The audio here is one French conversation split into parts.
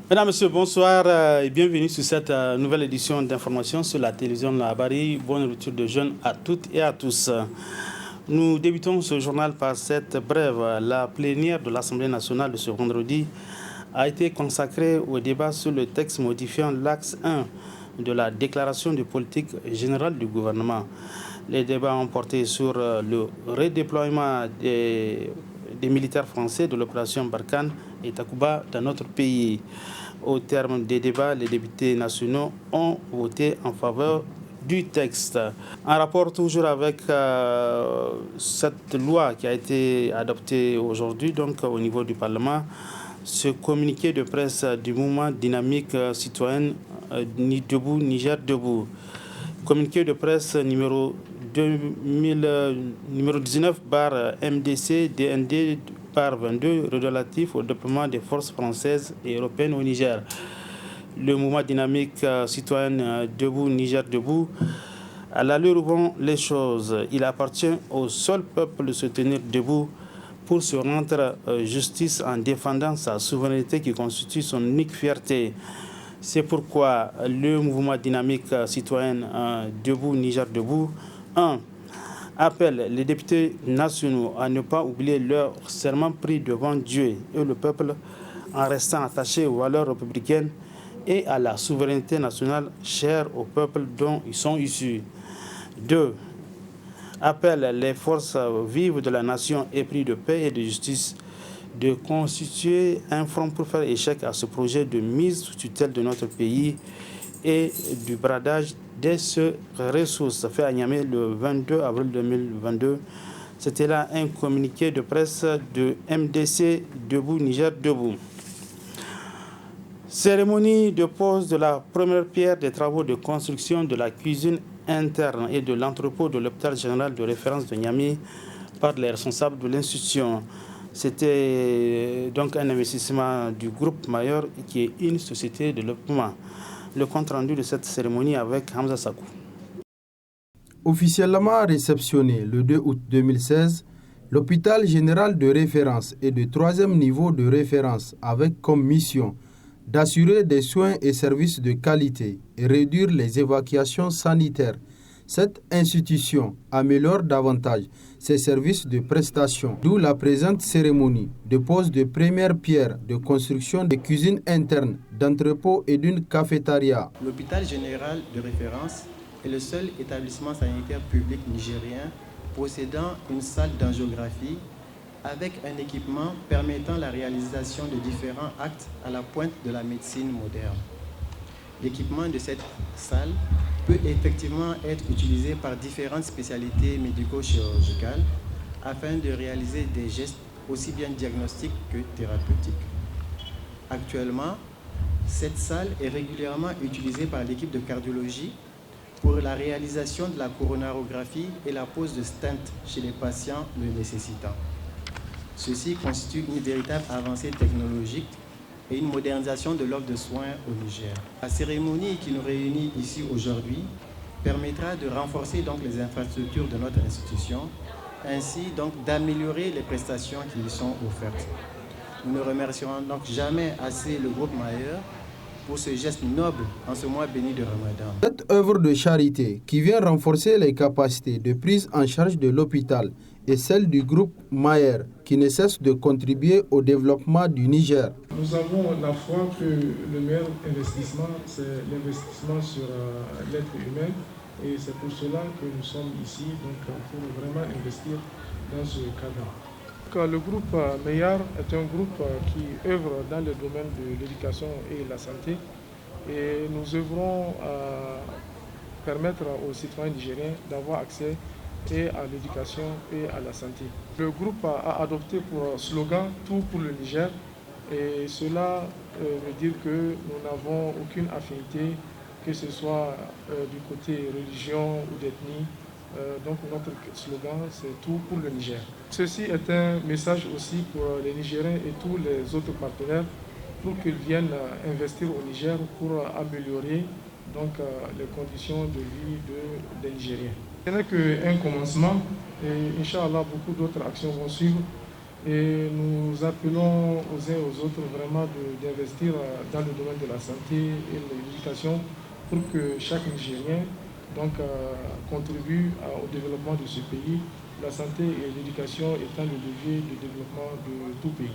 Mesdames, Messieurs, bonsoir et bienvenue sur cette nouvelle édition d'information sur la télévision de la Barry. Bonne retour de jeunes à toutes et à tous. Nous débutons ce journal par cette brève. La plénière de l'Assemblée nationale de ce vendredi a été consacrée au débat sur le texte modifiant l'axe 1 de la déclaration de politique générale du gouvernement. Les débats ont porté sur le redéploiement des militaires français de l'opération Barkhane et Takuba dans notre pays. Au terme des débats, les députés nationaux ont voté en faveur du texte. En rapport toujours avec cette loi qui a été adoptée aujourd'hui donc au niveau du Parlement, ce communiqué de presse du mouvement dynamique citoyenne Debout Niger Debout. Communiqué de presse numéro 19 MDC DND 22 relatif au déploiement des forces françaises et européennes au Niger. Le mouvement dynamique citoyen Debout Niger Debout, à l'allure où vont les choses, il appartient au seul peuple de se tenir debout pour se rendre justice en défendant sa souveraineté qui constitue son unique fierté. C'est pourquoi le mouvement dynamique citoyen Debout Niger Debout 1. Appelle les députés nationaux à ne pas oublier leur serment pris devant Dieu et le peuple en restant attachés aux valeurs républicaines et à la souveraineté nationale chère au peuple dont ils sont issus. 2. Appelle les forces vives de la nation épris de paix et de justice de constituer un front pour faire échec à ce projet de mise sous tutelle de notre pays et du bradage des ressources fait à Niamey le 22 avril 2022. C'était là un communiqué de presse de MDC Debout Niger Debout. Cérémonie de pose de la première pierre des travaux de construction de la cuisine interne et de l'entrepôt de l'hôpital général de référence de Niamey par les responsables de l'institution. C'était donc un investissement du groupe Mayor qui est une société de développement. Le compte rendu de cette cérémonie avec Hamza Sakou. Officiellement réceptionné le 2 août 2016, l'hôpital général de référence et de troisième niveau de référence avec comme mission d'assurer des soins et services de qualité et réduire les évacuations sanitaires. Cette institution améliore davantage ses services de prestation, d'où la présente cérémonie de pose de première pierre de construction de cuisines internes, d'entrepôts et d'une cafétéria. L'hôpital général de référence est le seul établissement sanitaire public nigérien possédant une salle d'angiographie avec un équipement permettant la réalisation de différents actes à la pointe de la médecine moderne. L'équipement de cette salle peut effectivement être utilisé par différentes spécialités médico-chirurgicales afin de réaliser des gestes aussi bien diagnostiques que thérapeutiques. Actuellement, cette salle est régulièrement utilisée par l'équipe de cardiologie pour la réalisation de la coronarographie et la pose de stents chez les patients le nécessitant. Ceci constitue une véritable avancée technologique et une modernisation de l'offre de soins au Niger. La cérémonie qui nous réunit ici aujourd'hui permettra de renforcer donc les infrastructures de notre institution, ainsi donc d'améliorer les prestations qui lui sont offertes. Nous ne remercierons donc jamais assez le groupe Mayer pour ce geste noble en ce mois béni de Ramadan. Cette œuvre de charité qui vient renforcer les capacités de prise en charge de l'hôpital et celle du groupe Mayer qui ne cesse de contribuer au développement du Niger. Nous avons la foi que le meilleur investissement, c'est l'investissement sur l'être humain et c'est pour cela que nous sommes ici, donc il faut vraiment investir dans ce cadre. Le groupe Mayer est un groupe qui œuvre dans le domaine de l'éducation et la santé et nous œuvrons à permettre aux citoyens nigériens d'avoir accès et à l'éducation et à la santé. Le groupe a adopté pour slogan « Tout pour le Niger » et cela veut dire que nous n'avons aucune affinité, que ce soit du côté religion ou d'ethnie. Donc notre slogan c'est « Tout pour le Niger ». Ceci est un message aussi pour les Nigériens et tous les autres partenaires pour qu'ils viennent investir au Niger pour améliorer donc, les conditions de vie des Nigériens. Ce n'est qu'un commencement et Inch'Allah beaucoup d'autres actions vont suivre Et nous appelons aux uns et aux autres vraiment d'investir dans le domaine de la santé et de l'éducation pour que chaque Nigérien contribue au développement de ce pays, la santé et l'éducation étant le levier du développement de tout pays.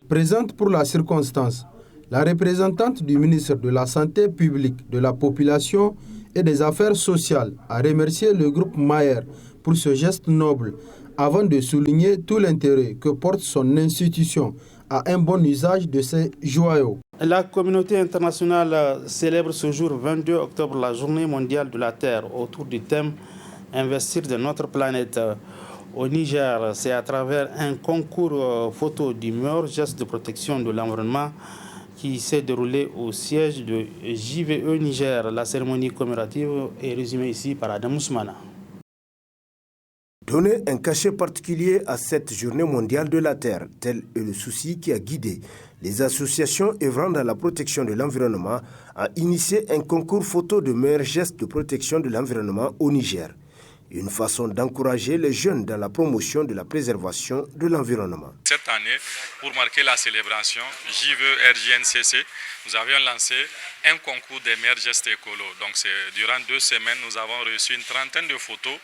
Présente pour la circonstance, la représentante du ministre de la Santé publique, de la population et des Affaires sociales a remercié le groupe Maher pour ce geste noble, avant de souligner tout l'intérêt que porte son institution à un bon usage de ces joyaux. La communauté internationale célèbre ce jour 22 octobre la journée mondiale de la Terre autour du thème « Investir de notre planète ». Au Niger, c'est à travers un concours photo du meilleur geste de protection de l'environnement qui s'est déroulé au siège de JVE Niger. La cérémonie commémorative est résumée ici par Adam Ousmana. Donner un cachet particulier à cette journée mondiale de la Terre, tel est le souci qui a guidé les associations œuvrant dans la protection de l'environnement à initier un concours photo de meilleurs gestes de protection de l'environnement au Niger. Une façon d'encourager les jeunes dans la promotion de la préservation de l'environnement. Cette année, pour marquer la célébration JVE-RJNCC, nous avions lancé un concours des meilleurs gestes écolos. Donc durant 2 semaines, nous avons reçu une trentaine de photos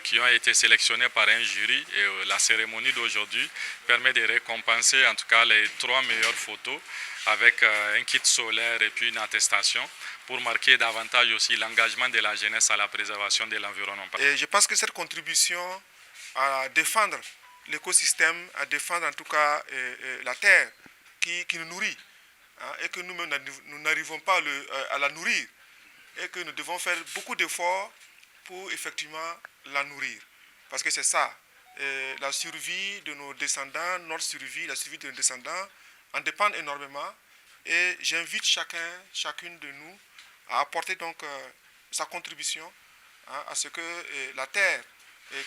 qui ont été sélectionnées par un jury. Et la cérémonie d'aujourd'hui permet de récompenser en tout cas les 3 meilleures photos avec un kit solaire et puis une attestation pour marquer davantage aussi l'engagement de la jeunesse à la préservation de l'environnement. Et je pense que cette contribution à défendre l'écosystème, à défendre en tout cas la terre qui nous nourrit, et que nous-mêmes nous n'arrivons pas à la nourrir, et que nous devons faire beaucoup d'efforts pour effectivement la nourrir. Parce que c'est ça, la survie de nos descendants, notre survie, la survie de nos descendants en dépendent énormément. Et j'invite chacune de nous à apporter donc sa contribution à ce que la terre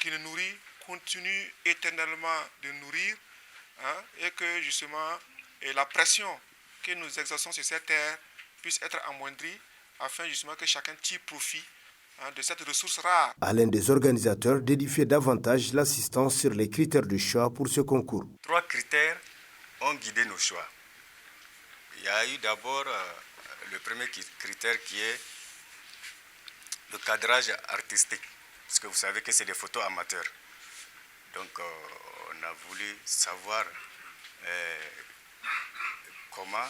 qui nous nourrit continue éternellement de nourrir, et que justement la pression que nous exerçons sur cette terre puisse être amoindrie afin justement que chacun tire profit de cette ressource rare. À l'un des organisateurs d'édifier davantage l'assistance sur les critères de choix pour ce concours. 3 critères ont guidé nos choix. Il y a eu d'abord le premier critère qui est le cadrage artistique, parce que vous savez que c'est des photos amateurs. Donc on a voulu savoir comment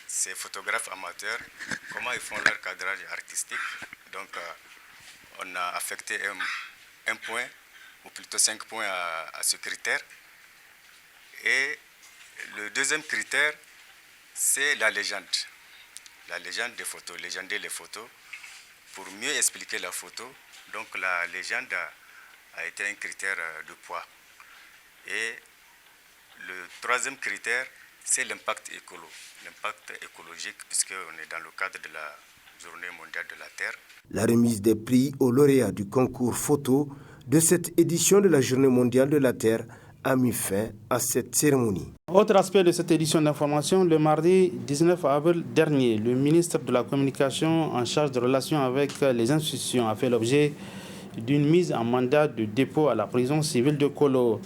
ces photographes amateurs, comment ils font leur cadrage artistique. Donc on a affecté un point, ou plutôt 5 points à ce critère. Et le deuxième critère, c'est la légende des photos, légender les photos pour mieux expliquer la photo. Donc la légende a été un critère de poids. Et le troisième critère, c'est l'impact écologique, puisqu'on est dans le cadre de la Journée mondiale de la Terre. La remise des prix aux lauréats du concours photo de cette édition de la Journée mondiale de la Terre a mis fin à cette cérémonie. Autre aspect de cette édition d'information, le mardi 19 avril dernier, le ministre de la Communication en charge de relations avec les institutions a fait l'objet d'une mise en mandat de dépôt à la prison civile de Kolo.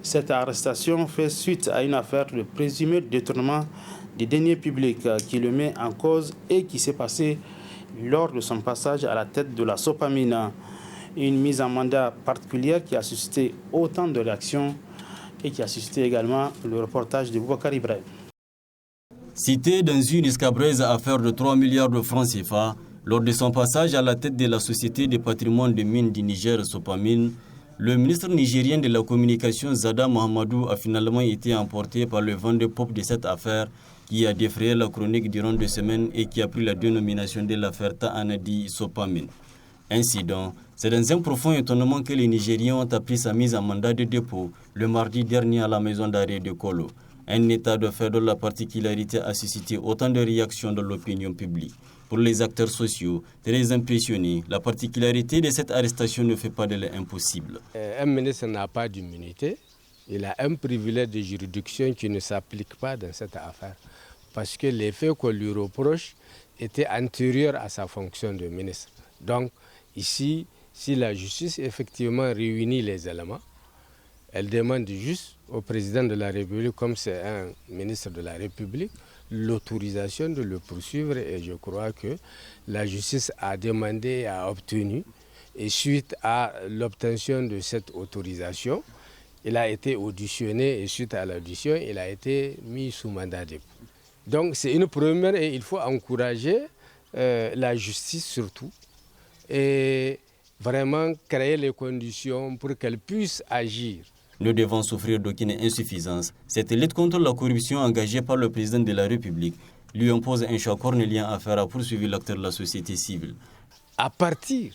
Cette arrestation fait suite à une affaire de présumé détournement des deniers publics qui le met en cause et qui s'est passée lors de son passage à la tête de la Sopamine. Une mise en mandat particulière qui a suscité autant de réactions et qui a suscité également le reportage de Boubacar Ibrahim. Cité dans une escabreuse affaire de 3 milliards de francs CFA, lors de son passage à la tête de la Société de patrimoine de mines du Niger, Sopamine, le ministre nigérien de la Communication, Zada Mohamedou, a finalement été emporté par le vent de pop de cette affaire qui a défrayé la chronique durant 2 semaines et qui a pris la dénomination de l'affaire Ta'anadi Sopamine. Ainsi donc, c'est dans un profond étonnement que les Nigériens ont appris sa mise en mandat de dépôt le mardi dernier à la maison d'arrêt de Kolo. Un état de fait dont la particularité a suscité autant de réactions dans l'opinion publique. Pour les acteurs sociaux, très impressionnés, la particularité de cette arrestation ne fait pas de l'impossible. Un ministre n'a pas d'immunité. Il a un privilège de juridiction qui ne s'applique pas dans cette affaire. Parce que les faits qu'on lui reproche étaient antérieurs à sa fonction de ministre. Donc, ici, si la justice effectivement réunit les éléments, Elle demande juste au président de la République, comme c'est un ministre de la République, l'autorisation de le poursuivre, et je crois que la justice a demandé et a obtenu. Et suite à l'obtention de cette autorisation, il a été auditionné et suite à l'audition, il a été mis sous mandat de dépôt. Donc c'est une première et il faut encourager la justice surtout et vraiment créer les conditions pour qu'elle puisse agir. Ne devant souffrir d'aucune insuffisance, cette lutte contre la corruption engagée par le président de la République lui impose un choix cornélien à faire à poursuivre l'acteur de la société civile. À partir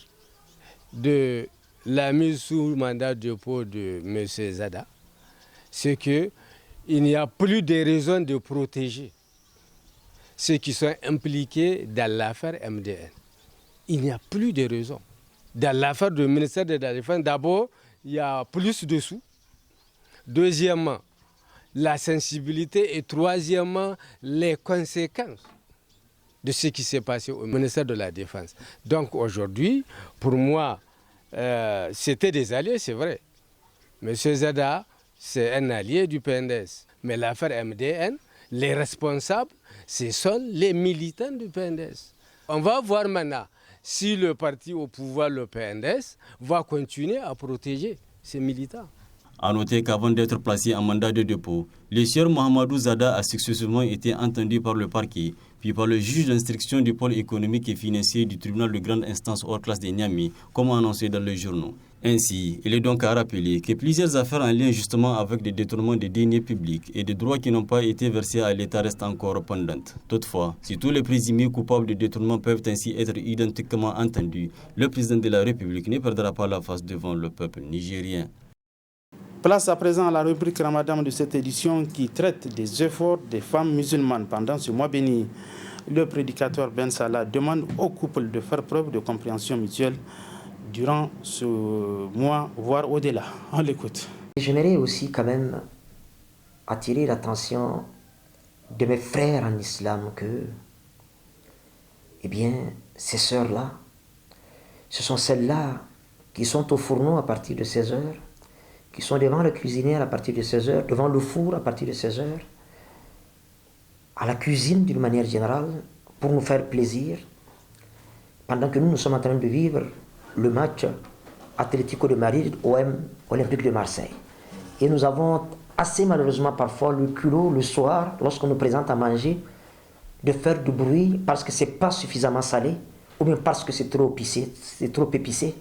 de la mise sous mandat de dépôt de M. Zada, c'est qu'il n'y a plus de raison de protéger ceux qui sont impliqués dans l'affaire MDN. Il n'y a plus de raison. Dans l'affaire du ministère de la Défense, d'abord, il y a plus de sous. Deuxièmement, la sensibilité. Et troisièmement, les conséquences de ce qui s'est passé au ministère de la Défense. Donc aujourd'hui, pour moi, c'était des alliés, c'est vrai. M. Zada, c'est un allié du PNDS. Mais l'affaire MDN, les responsables, ce sont les militants du PNDS. On va voir maintenant si le parti au pouvoir, le PNDS, va continuer à protéger ces militants. A noter qu'avant d'être placé en mandat de dépôt, le sieur Mohamedou Zada a successivement été entendu par le parquet, puis par le juge d'instruction du pôle économique et financier du tribunal de grande instance hors classe de Niamey, comme annoncé dans les journaux. Ainsi, il est donc à rappeler que plusieurs affaires en lien justement avec des détournements de deniers publics et des droits qui n'ont pas été versés à l'État restent encore pendantes. Toutefois, si tous les présumés coupables de détournement peuvent ainsi être identiquement entendus, le président de la République ne perdra pas la face devant le peuple nigérien. Place à présent à la rubrique Ramadan de cette édition qui traite des efforts des femmes musulmanes pendant ce mois béni. Le prédicateur Ben Salah demande aux couples de faire preuve de compréhension mutuelle durant ce mois, voire au-delà. On l'écoute. J'aimerais aussi quand même attirer l'attention de mes frères en islam que, eh bien, ces sœurs-là, ce sont celles-là qui sont au fourneau à partir de 16 heures, qui sont devant le cuisinière à partir de 16 heures, devant le four à partir de 16 heures, à la cuisine d'une manière générale, pour nous faire plaisir, pendant que nous sommes en train de vivre le match Atlético de Madrid, OM, Olympique de Marseille. Et nous avons assez malheureusement parfois le culot le soir, lorsqu'on nous présente à manger, de faire du bruit parce que c'est pas suffisamment salé, ou bien parce que c'est trop épicé.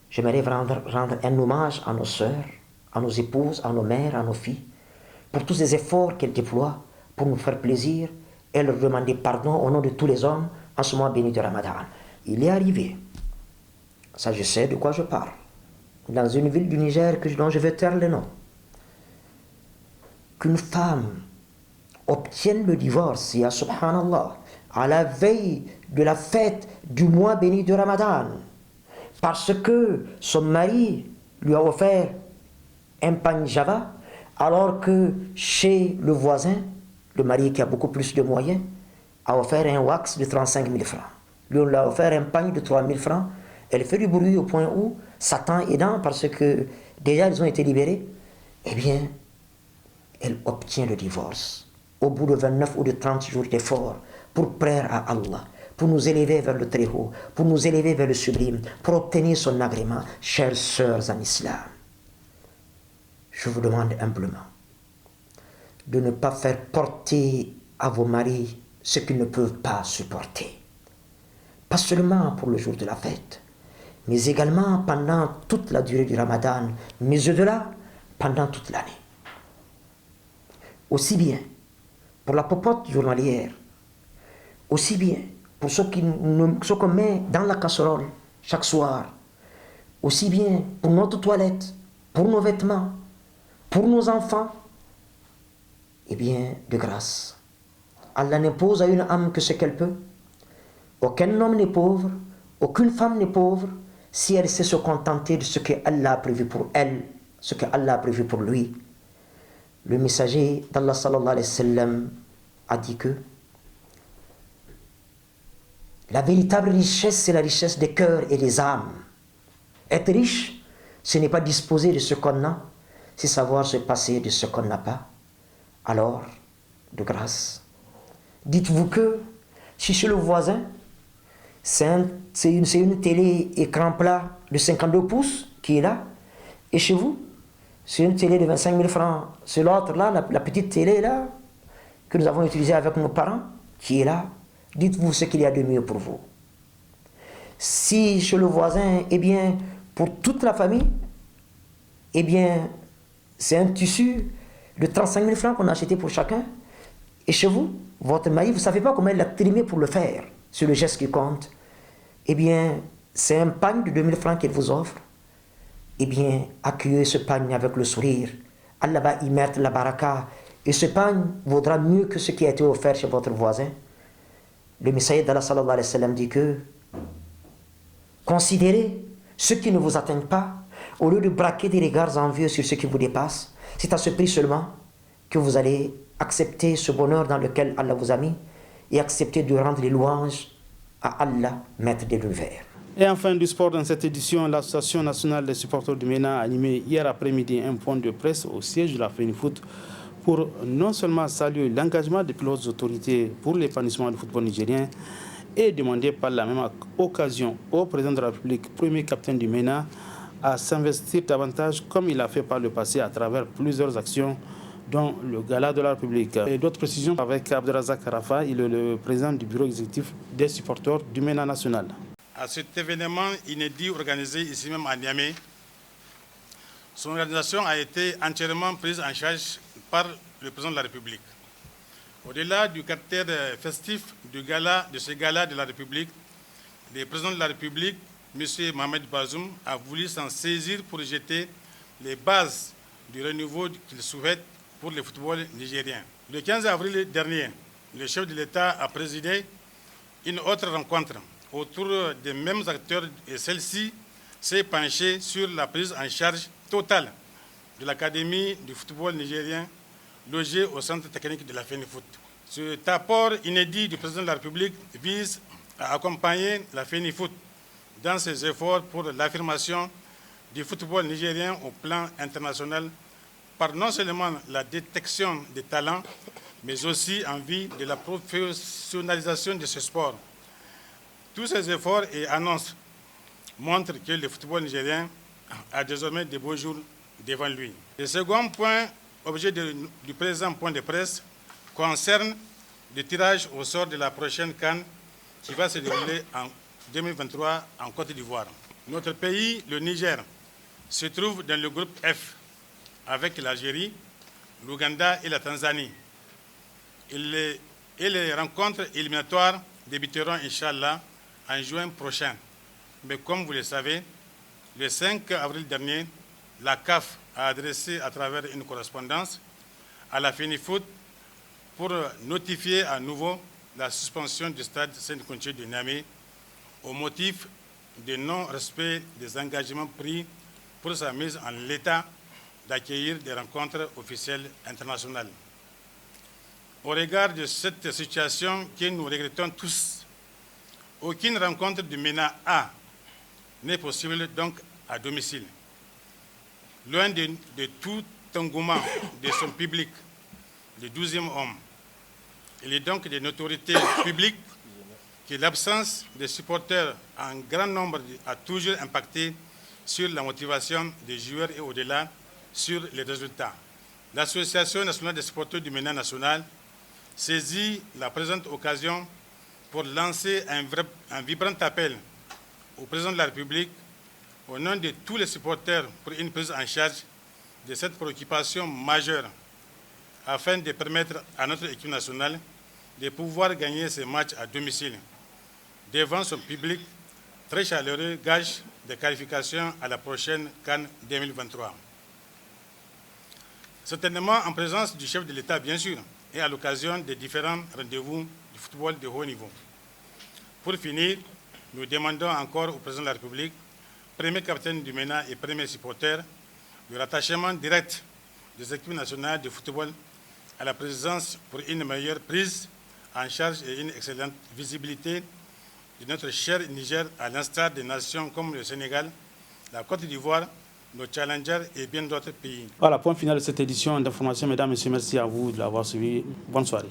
J'aimerais rendre un hommage à nos sœurs, à nos épouses, à nos mères, à nos filles, pour tous ces efforts qu'elles déploient pour nous faire plaisir et leur demander pardon au nom de tous les hommes en ce mois béni de Ramadan. Il est arrivé, ça je sais de quoi je parle, dans une ville du Niger dont je vais taire le nom, qu'une femme obtienne le divorce, ya subhanallah, à la veille de la fête du mois béni de Ramadan, parce que son mari lui a offert un pain java, alors que chez le voisin, le mari qui a beaucoup plus de moyens, a offert un wax de 35 000 francs. Lui, on lui a offert un pain de 3 000 francs. Elle fait du bruit au point où, Satan aidant, parce que déjà ils ont été libérés, eh bien, elle obtient le divorce. Au bout de 29 ou de 30 jours d'efforts, pour plaire à Allah, pour nous élever vers le Très-Haut, pour nous élever vers le sublime, pour obtenir son agrément, chères sœurs en islam. Je vous demande humblement de ne pas faire porter à vos maris ce qu'ils ne peuvent pas supporter. Pas seulement pour le jour de la fête, mais également pendant toute la durée du Ramadan, mais au-delà, pendant toute l'année. Aussi bien pour la popote journalière, aussi bien pour ce qu'on met dans la casserole chaque soir, aussi bien pour notre toilette, pour nos vêtements, pour nos enfants, eh bien, de grâce. Allah n'impose à une âme que ce qu'elle peut. Aucun homme n'est pauvre, aucune femme n'est pauvre, si elle sait se contenter de ce que Allah a prévu pour elle, ce que Allah a prévu pour lui. Le messager d'Allah sallallahu alayhi wa sallam a dit que la véritable richesse, c'est la richesse des cœurs et des âmes. Être riche, ce n'est pas disposer de ce qu'on a, c'est savoir se passer de ce qu'on n'a pas. Alors, de grâce, dites-vous que si chez le voisin, c'est une télé écran plat de 52 pouces qui est là, et chez vous, c'est une télé de 25 000 francs. C'est l'autre là, la petite télé là, que nous avons utilisée avec nos parents, qui est là. Dites-vous ce qu'il y a de mieux pour vous. Si chez le voisin, eh bien, pour toute la famille, eh bien, c'est un tissu de 35 000 francs qu'on a acheté pour chacun. Et chez vous, votre mari, vous ne savez pas comment il a trimé pour le faire. C'est le geste qui compte. Eh bien, c'est un pagne de 2 000 francs qu'il vous offre. Eh bien, accueillez ce pagne avec le sourire. Allah va y mettre la baraka. Et ce pagne vaudra mieux que ce qui a été offert chez votre voisin. Le Messager d'Allah sallallahu alayhi wa sallam dit que considérez ce qui ne vous atteint pas, au lieu de braquer des regards envieux sur ce qui vous dépasse. C'est à ce prix seulement que vous allez accepter ce bonheur dans lequel Allah vous a mis et accepter de rendre les louanges à Allah, maître de l'univers. Et enfin du sport dans cette édition, l'Association nationale des supporters du MENA a animé hier après-midi un point de presse au siège de la FENIFOOT pour non seulement saluer l'engagement des plus hautes autorités pour l'épanouissement du football nigérien et demander par la même occasion au président de la République, premier capitaine du MENA, à s'investir davantage comme il a fait par le passé à travers plusieurs actions dont le Gala de la République. Et d'autres précisions avec Abdelrazak Rafa, il est le président du bureau exécutif des supporters du MENA national. À cet événement inédit organisé ici même à Niamey, son organisation a été entièrement prise en charge par le président de la République. Au-delà du caractère festif de ce gala de la République, le président de la République, M. Mohamed Bazoum, a voulu s'en saisir pour jeter les bases du renouveau qu'il souhaite pour le football nigérien. Le 15 avril dernier, le chef de l'État a présidé une autre rencontre autour des mêmes acteurs et celle-ci s'est penchée sur la prise en charge totale de l'Académie du football nigérien logée au centre technique de la FENIFOOT. Cet apport inédit du président de la République vise à accompagner la FENIFOOT dans ses efforts pour l'affirmation du football nigérien au plan international par non seulement la détection des talents, mais aussi en vue de la professionnalisation de ce sport. Tous ces efforts et annonces montrent que le football nigérien a désormais de beaux jours devant lui. Le second point, objet du présent point de presse, concerne le tirage au sort de la prochaine CAN qui va se dérouler en 2023 en Côte d'Ivoire. Notre pays, le Niger, se trouve dans le groupe F avec l'Algérie, l'Ouganda et la Tanzanie. Et les rencontres éliminatoires débuteront, Inch'Allah, en juin prochain. Mais comme vous le savez, le 5 avril dernier, la CAF a adressé à travers une correspondance à la FENIFOOT pour notifier à nouveau la suspension du stade Saint-Contier de Niamey au motif de non-respect des engagements pris pour sa mise en l'état d'accueillir des rencontres officielles internationales. Au regard de cette situation que nous regrettons tous, aucune rencontre du MENA A n'est possible donc à domicile. Loin de tout engouement de son public, le 12e homme, il est donc de notoriété publique que l'absence de supporters en grand nombre a toujours impacté sur la motivation des joueurs et au-delà sur les résultats. L'Association nationale des supporters du MENA national saisit la présente occasion pour lancer un vibrant appel au président de la République au nom de tous les supporters pour une prise en charge de cette préoccupation majeure afin de permettre à notre équipe nationale de pouvoir gagner ces matchs à domicile devant son public très chaleureux, gage de qualification à la prochaine CAN 2023. Certainement en présence du chef de l'État, bien sûr, et à l'occasion des différents rendez-vous du football de haut niveau. Pour finir, nous demandons encore au président de la République, premier capitaine du MENA et premier supporter, le rattachement direct des équipes nationales de football à la présidence pour une meilleure prise en charge et une excellente visibilité de notre cher Niger, à l'instar des nations comme le Sénégal, la Côte d'Ivoire, nos challengers et bien d'autres pays. Voilà, point final de cette édition d'information. Mesdames, Messieurs, merci à vous de l'avoir suivi. Bonne soirée.